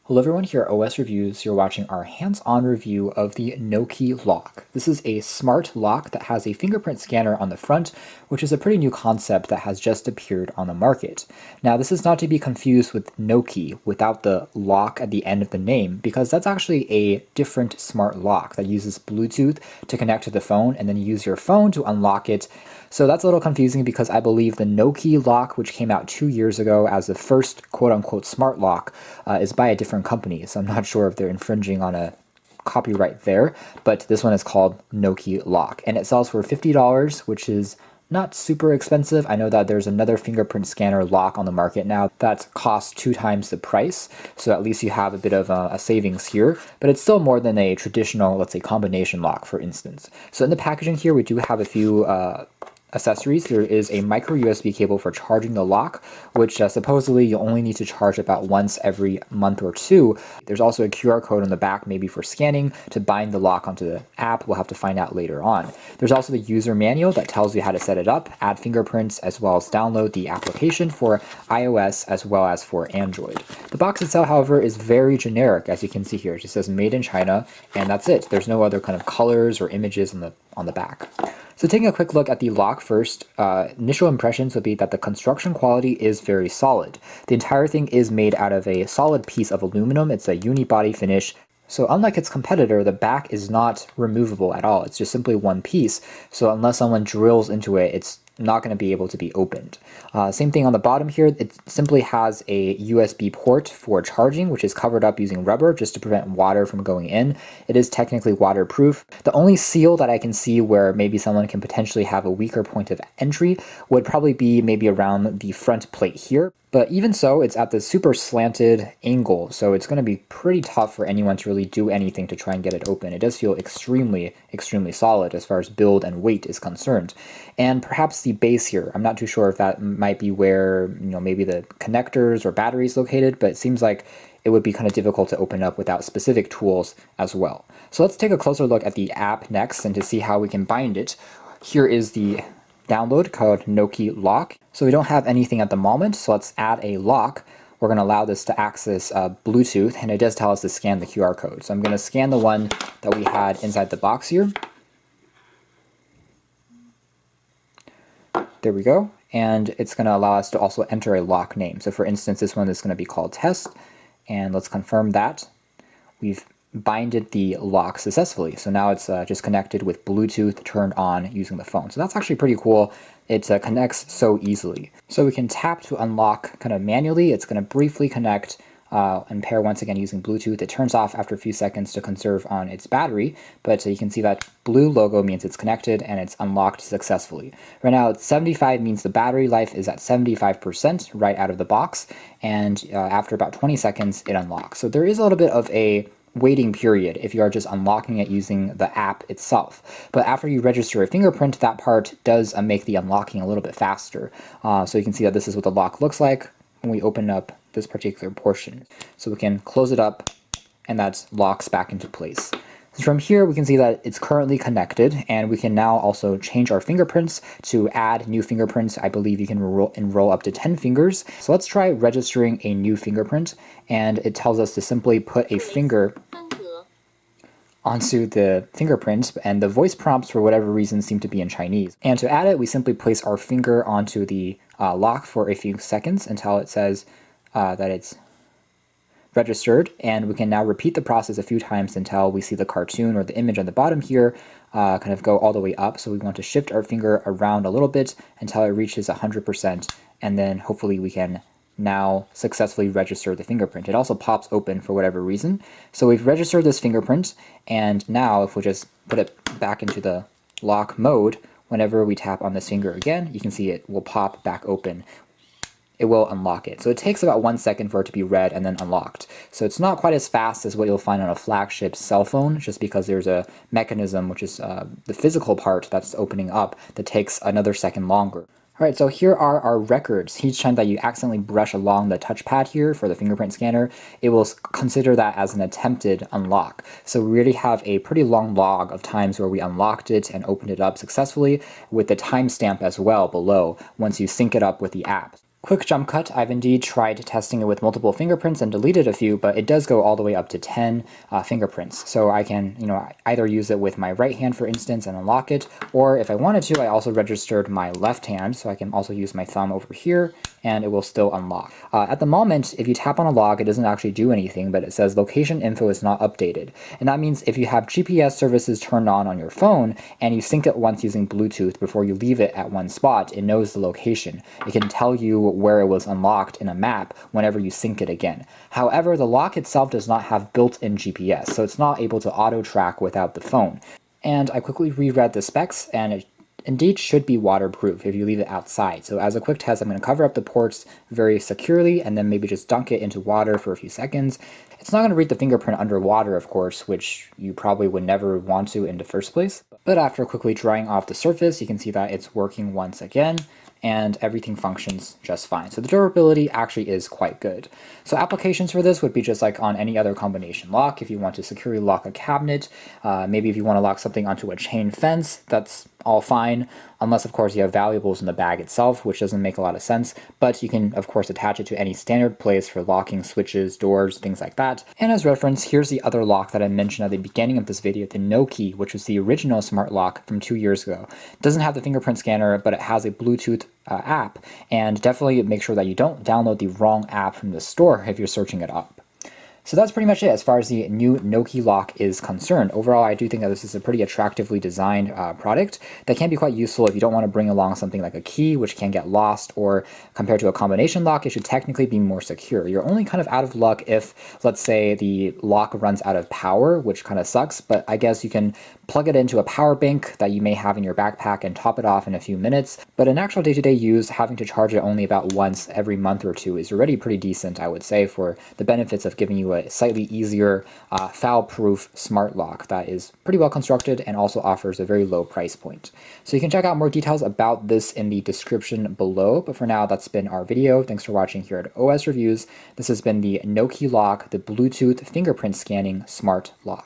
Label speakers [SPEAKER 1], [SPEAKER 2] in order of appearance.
[SPEAKER 1] Hello everyone, here at OS Reviews. You're watching our hands-on review of the Noki lock. This is a smart lock that has a fingerprint scanner on the front, which is a pretty new concept that has just appeared on the market. Now, this is not to be confused with Noki without the lock at the end of the name, because that's actually a different smart lock that uses Bluetooth to connect to the phone and then use your phone to unlock it. So that's a little confusing because I believe the Noki lock, which came out 2 years ago as the first quote-unquote smart lock, is by a different company. So I'm not sure if they're infringing on a copyright there, but this one is called Noki lock. And it sells for $50, which is not super expensive. I know that there's another fingerprint scanner lock on the market now that costs 2 times the price, so at least you have a bit of a savings here, but it's still more than a traditional, let's say, combination lock, for instance. So in the packaging here, we do have a few accessories. There is a micro USB cable for charging the lock, which supposedly you only need to charge about once every month or two. There's also a QR code on the back, maybe for scanning to bind the lock onto the app. We'll have to find out later on. There's also the user manual that tells you how to set it up, add fingerprints, as well as download the application for iOS as well as for Android. The box itself, however, is very generic, as you can see here. It just says made in China, and that's it. There's no other kind of colors or images on the back. So taking a quick look at the lock first, initial impressions would be that the construction quality is very solid. The entire thing is made out of a solid piece of aluminum. It's a unibody finish. So unlike its competitor, the back is not removable at all. It's just simply one piece. So unless someone drills into it, it's not going to be able to be opened. Same thing on the bottom here. It simply has a USB port for charging, which is covered up using rubber just to prevent water from going in. It is technically waterproof. The only seal that I can see where maybe someone can potentially have a weaker point of entry would probably be maybe around the front plate here. But even so, it's at the super slanted angle, so it's going to be pretty tough for anyone to really do anything to try and get it open. It does feel extremely, extremely solid as far as build and weight is concerned. And perhaps the base here, I'm not too sure if that might be where, maybe the connectors or batteries located, but it seems like it would be kind of difficult to open up without specific tools as well. So let's take a closer look at the app next and to see how we can bind it. Here is the download called Noki lock. So we don't have anything at the moment, so let's add a lock. We're going to allow this to access Bluetooth, and it does tell us to scan the QR code. So I'm going to scan the one that we had inside the box here. There we go. And it's going to allow us to also enter a lock name. So for instance, this one is going to be called test, and let's confirm that. We've binded the lock successfully. So now it's just connected with Bluetooth turned on using the phone. So that's actually pretty cool. It connects so easily. So we can tap to unlock kind of manually. It's going to briefly connect and pair once again using Bluetooth. It turns off after a few seconds to conserve on its battery, but you can see that blue logo means it's connected and it's unlocked successfully. Right now, 75 means the battery life is at 75% right out of the box, and after about 20 seconds, it unlocks. So there is a little bit of a waiting period if you are just unlocking it using the app itself. But after you register a fingerprint, that part does make the unlocking a little bit faster. So you can see that this is what the lock looks like when we open up this particular portion. So we can close it up and that locks back into place. So from here, we can see that it's currently connected, and we can now also change our fingerprints to add new fingerprints. I believe you can enroll up to 10 fingers. So let's try registering a new fingerprint, and it tells us to simply put a finger onto the fingerprint, and the voice prompts for whatever reason seem to be in Chinese. And to add it, we simply place our finger onto the lock for a few seconds until it says that it's registered, and we can now repeat the process a few times until we see the cartoon or the image on the bottom here kind of go all the way up. So we want to shift our finger around a little bit until it reaches 100%, and then hopefully we can now successfully register the fingerprint. It also pops open for whatever reason. So we've registered this fingerprint, and now if we just put it back into the lock mode, whenever we tap on this finger again, you can see it will pop back open. It will unlock it. So it takes about 1 second for it to be read and then unlocked. So it's not quite as fast as what you'll find on a flagship cell phone, just because there's a mechanism, which is the physical part that's opening up, that takes another second longer. All right, so here are our records. Each time that you accidentally brush along the touchpad here for the fingerprint scanner, it will consider that as an attempted unlock. So we already have a pretty long log of times where we unlocked it and opened it up successfully, with the timestamp as well below once you sync it up with the app. Quick jump cut, I've indeed tried testing it with multiple fingerprints and deleted a few, but it does go all the way up to 10 fingerprints. So I can, either use it with my right hand, for instance, and unlock it, or if I wanted to, I also registered my left hand, so I can also use my thumb over here, and it will still unlock. At the moment, if you tap on a lock, it doesn't actually do anything, but it says location info is not updated. And that means if you have GPS services turned on your phone, and you sync it once using Bluetooth before you leave it at one spot, it knows the location. It can tell you where it was unlocked in a map whenever you sync it again. However, the lock itself does not have built-in GPS, so it's not able to auto-track without the phone. And I quickly reread the specs, and it indeed should be waterproof if you leave it outside. So as a quick test, I'm going to cover up the ports very securely and then maybe just dunk it into water for a few seconds. It's not going to read the fingerprint underwater, of course, which you probably would never want to in the first place. But after quickly drying off the surface, you can see that it's working once again, and everything functions just fine. So the durability actually is quite good. So applications for this would be just like on any other combination lock. If you want to securely lock a cabinet, maybe if you want to lock something onto a chain fence, that's all fine, unless of course you have valuables in the bag itself, which doesn't make a lot of sense, but you can of course attach it to any standard place for locking switches, doors, things like that. And as reference, here's the other lock that I mentioned at the beginning of this video, the Noki, which was the original smart lock from 2 years ago. It doesn't have the fingerprint scanner, but it has a Bluetooth app, and definitely make sure that you don't download the wrong app from the store if you're searching it up. So that's pretty much it as far as the new Noki lock is concerned. Overall, I do think that this is a pretty attractively designed product that can be quite useful if you don't want to bring along something like a key, which can get lost, or compared to a combination lock, it should technically be more secure. You're only kind of out of luck if, let's say, the lock runs out of power, which kind of sucks, but I guess you can plug it into a power bank that you may have in your backpack and top it off in a few minutes. But in actual day-to-day use, having to charge it only about once every month or two is already pretty decent, I would say, for the benefits of giving you a slightly easier, foul-proof smart lock that is pretty well constructed and also offers a very low price point. So you can check out more details about this in the description below, but for now, that's been our video. Thanks for watching here at OS Reviews. This has been the Noki lock, the Bluetooth fingerprint scanning smart lock.